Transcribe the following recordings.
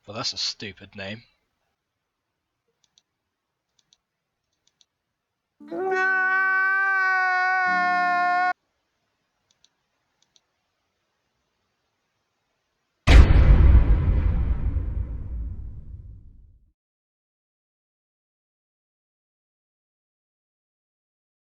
Well, that's a stupid name.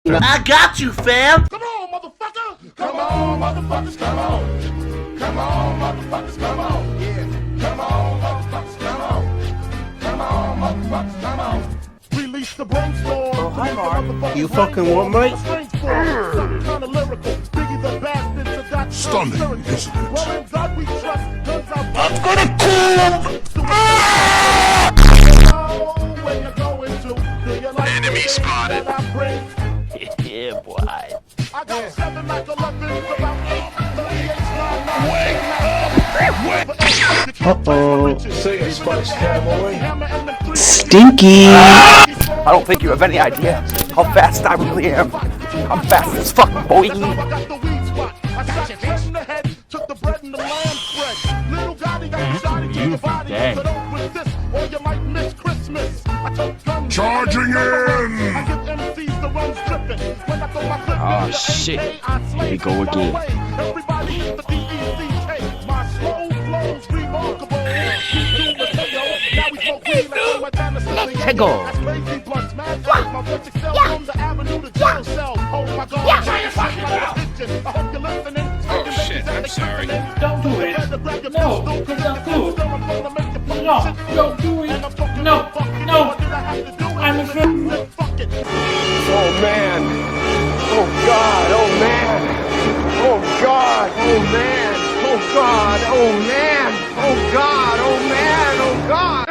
I got you, fam! Come on, motherfucker! Come on, motherfuckers, come on! Come on, motherfuckers, come on! Yeah! Come on, motherfuckers, come on! Come on, motherfuckers, come on! Release the brainstorm! Oh, hi, Mark. You fucking want me? Stunning, isn't it? Well, in God we trust, I'm gonna kill where you're going to. Do you like Enemy spotted. Yeah, boy. I got 7 like 11, about 8, 38, Uh-oh. See you, Spice Cowboy. Stinky! I don't think you have any idea how fast I really am. I'm fast as fuck, boy. Charging in! Oh shit. Here we go again. Let's go. Oh shit, I'm sorry. Don't do it. No, don't do it. No, don't do it. No, no. I'm afraid. Oh man! Oh god! Oh man! Oh god! Oh man! Oh god! Oh man! Oh god! Oh man! Oh god!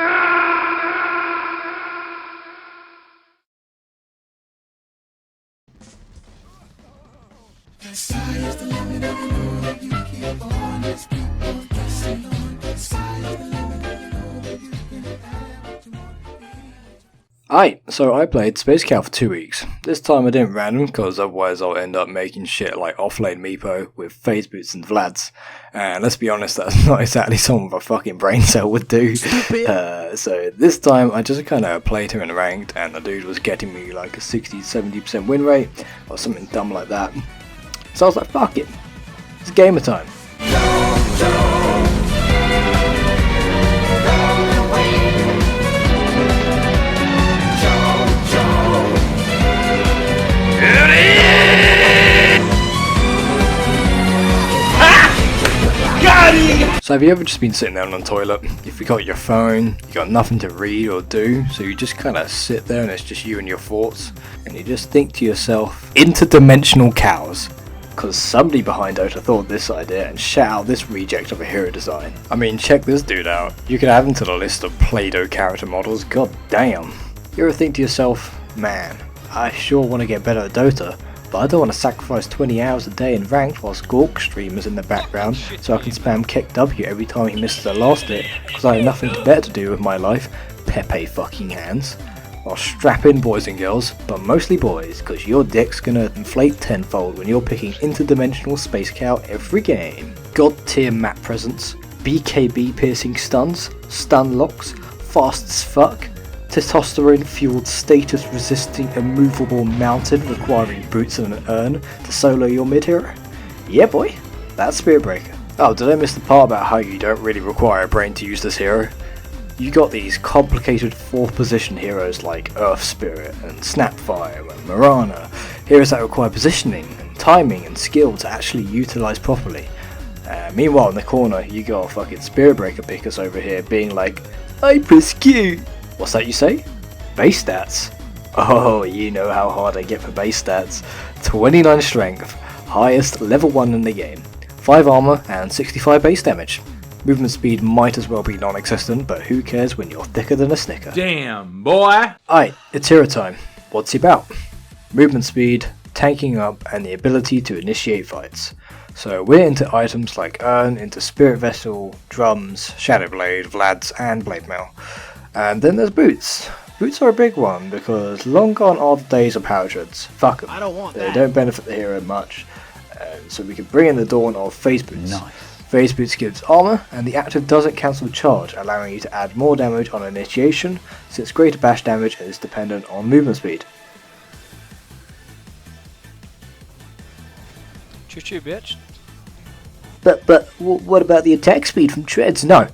Alright, so I played Space Cow for 2 weeks. This time I didn't random, because otherwise I'll end up making shit like offlane Meepo with phase boots and Vlads. And let's be honest, that's not exactly something a fucking brain cell would do. So this time I just kind of played him in ranked, and the dude was getting me like a 60-70% win rate, or something dumb like that. So I was like, fuck it, it's gamer time. So have you ever just been sitting there on the toilet, you forgot your phone, you got nothing to read or do, so you just kind of sit there and it's just you and your thoughts, and you just think to yourself, interdimensional cows. Because somebody behind Dota thought this idea and shout out this reject of a hero design. I mean, check this dude out. You could add him to the list of Play-Doh character models, god damn. You ever think to yourself, man, I sure want to get better at Dota, but I don't want to sacrifice 20 hours a day in ranked whilst Gork streamers in the background so I can spam kick W every time he misses the last hit because I have nothing better to do with my life, Pepe fucking hands. Well, strap in boys and girls, but mostly boys, because your dick's gonna inflate tenfold when you're picking interdimensional Space Cow every game. God tier map presence, BKB piercing stuns, stun locks, fast as fuck, testosterone fueled status resisting immovable mountain requiring boots and an urn to solo your mid hero? Yeah boy, that's Spirit Breaker. Oh, did I miss the part about how you don't really require a brain to use this hero? You got these complicated 4th position heroes like Earth Spirit and Snapfire and Mirana, heroes that require positioning and timing and skill to actually utilise properly. Meanwhile in the corner you got fucking Spirit Breaker pickers over here being like, I press Q. What's that you say? Base stats? Oh, you know how hard I get for base stats. 29 strength, highest level 1 in the game, 5 armor and 65 base damage. Movement speed might as well be non-existent, but who cares when you're thicker than a snicker. Damn, boy. Alright, it's hero time. What's he about? Movement speed, tanking up, and the ability to initiate fights. So we're into items like Urn, into Spirit Vessel, Drums, Shadow Blade, Vlads, and Blade Mail. And then there's Boots. Boots are a big one, because long gone are the days of power treads. Fuck them. They don't benefit the hero much. So we can bring in the dawn of phase boots. Nice. Phase Boots gives armor, and the active doesn't cancel charge, allowing you to add more damage on initiation, since greater bash damage is dependent on movement speed. Choo-choo, bitch. But what about the attack speed from treads? No,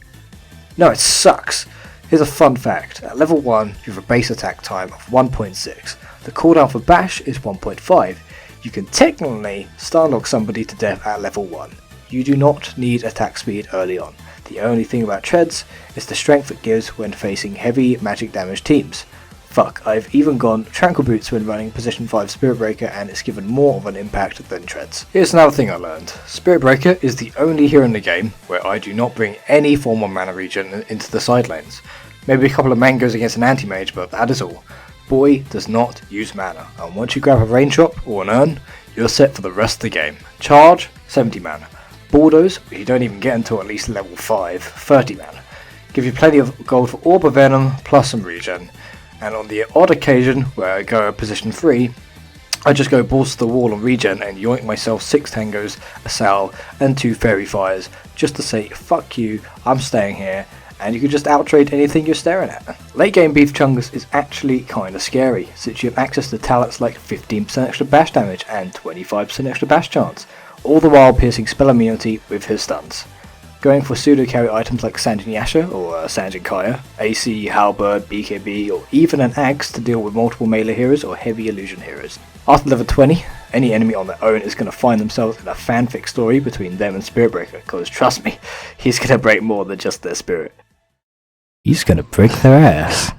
it sucks. Here's a fun fact. At level 1, you have a base attack time of 1.6. The cooldown for bash is 1.5. You can technically stunlock somebody to death at level 1. You do not need attack speed early on. The only thing about treads is the strength it gives when facing heavy magic damage teams. Fuck, I've even gone Tranquil Boots when running position 5 Spirit Breaker and it's given more of an impact than treads. Here's another thing I learned. Spirit Breaker is the only hero in the game where I do not bring any form of mana regen into the side lanes. Maybe a couple of mangoes against an anti-mage, but that is all. Boy does not use mana, and once you grab a raindrop or an urn, you're set for the rest of the game. Charge, 70 mana. Bulldoze, which you don't even get until at least level 5, 30 mana. Give you plenty of gold for Orb of Venom plus some regen. And on the odd occasion where I go position 3, I just go balls to the wall on regen and yoink myself 6 tangos, a sal, and 2 fairy fires just to say fuck you, I'm staying here, and you can just outtrade anything you're staring at. Late game Beef Chungus is actually kinda scary, since you have access to talents like 15% extra bash damage and 25% extra bash chance, all the while piercing spell immunity with his stuns. Going for pseudo carry items like Sanjin Yasha or Sanjin Kaya, AC, Halberd, BKB, or even an Axe to deal with multiple melee heroes or heavy illusion heroes. After level 20, any enemy on their own is going to find themselves in a fanfic story between them and Spirit Breaker, cause trust me, he's going to break more than just their spirit. He's going to break their ass.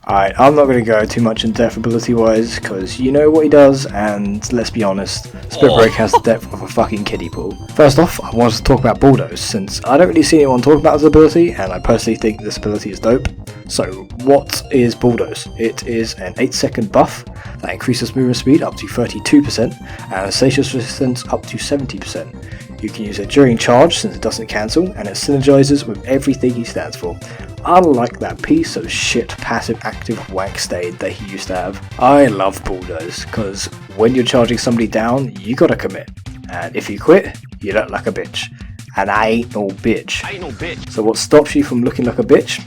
Alright, I'm not going to go too much in depth ability wise, because you know what he does, and let's be honest, Spirit Break has the depth of a fucking kiddie pool. First off, I wanted to talk about Bulldoze, since I don't really see anyone talk about this ability, and I personally think this ability is dope. So, what is Bulldoze? It is an 8-second buff that increases movement speed up to 32%, and status resistance up to 70%. You can use it during charge since it doesn't cancel, and it synergizes with everything he stands for. Unlike that piece of shit passive active wank stain that he used to have. I love Bulldoze, cause when you're charging somebody down, you gotta commit. And if you quit, you look like a bitch. And I ain't no bitch. So what stops you from looking like a bitch?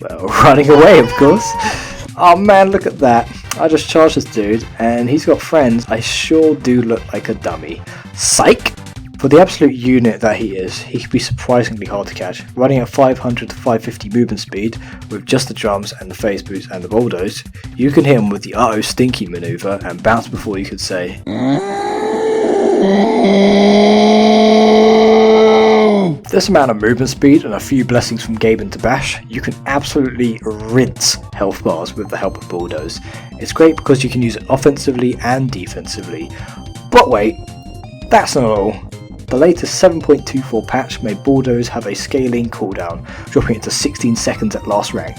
Well, running away, of course. Oh man, look at that. I just charged this dude, and he's got friends. I sure do look like a dummy. Psych! For the absolute unit that he is, he can be surprisingly hard to catch. Running at 500 to 550 movement speed, with just the drums and the phase boots and the bulldoze, you can hit him with the uh-oh stinky maneuver and bounce before you could say. This amount of movement speed and a few blessings from Gaben to Bash, you can absolutely rinse health bars with the help of Bulldoze. It's great because you can use it offensively and defensively. But wait, that's not all. The latest 7.24 patch made Bulldoze have a scaling cooldown, dropping it to 16 seconds at last rank.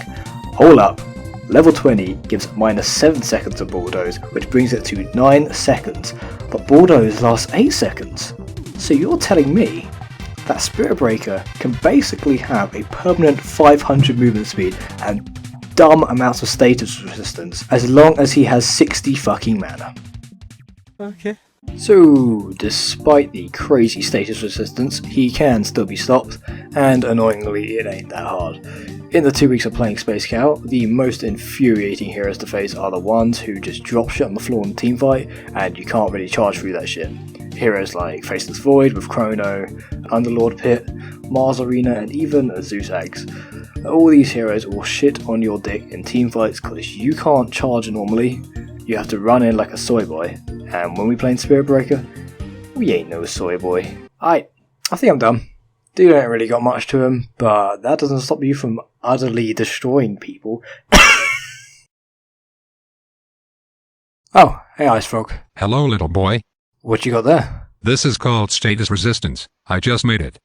Hold up, level 20 gives minus 7 seconds of Bulldoze, which brings it to 9 seconds, but Bulldoze lasts 8 seconds. So you're telling me that Spirit Breaker can basically have a permanent 500 movement speed and dumb amounts of status resistance as long as he has 60 fucking mana. Okay. So, despite the crazy status resistance, he can still be stopped, and annoyingly it ain't that hard. In the 2 weeks of playing Space Cow, the most infuriating heroes to face are the ones who just drop shit on the floor in the teamfight, and you can't really charge through that shit. Heroes like Faceless Void with Chrono, Underlord Pit, Mars Arena, and even Zeus Eggs. All these heroes will shit on your dick in teamfights because you can't charge normally, you have to run in like a soy boy, and when we play in Spirit Breaker, we ain't no soy boy. I think I'm done. Dude ain't really got much to him, but that doesn't stop you from utterly destroying people. Oh, hey Ice Frog. Hello, little boy. What you got there? This is called status resistance. I just made it.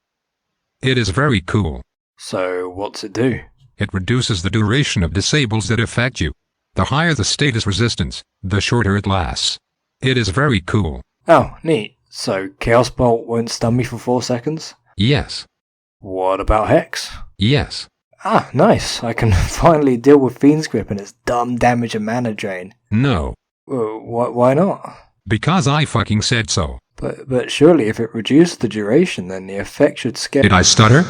It is very cool. So, what's it do? It reduces the duration of disables that affect you. The higher the status resistance, the shorter it lasts. It is very cool. Oh, neat. So, Chaos Bolt won't stun me for 4 seconds? Yes. What about Hex? Yes. Ah, nice. I can finally deal with Fiend's Grip and its dumb damage and mana drain. No. Why not? Because I fucking said so. But surely if it reduced the duration, then the effect should scale. Did I stutter?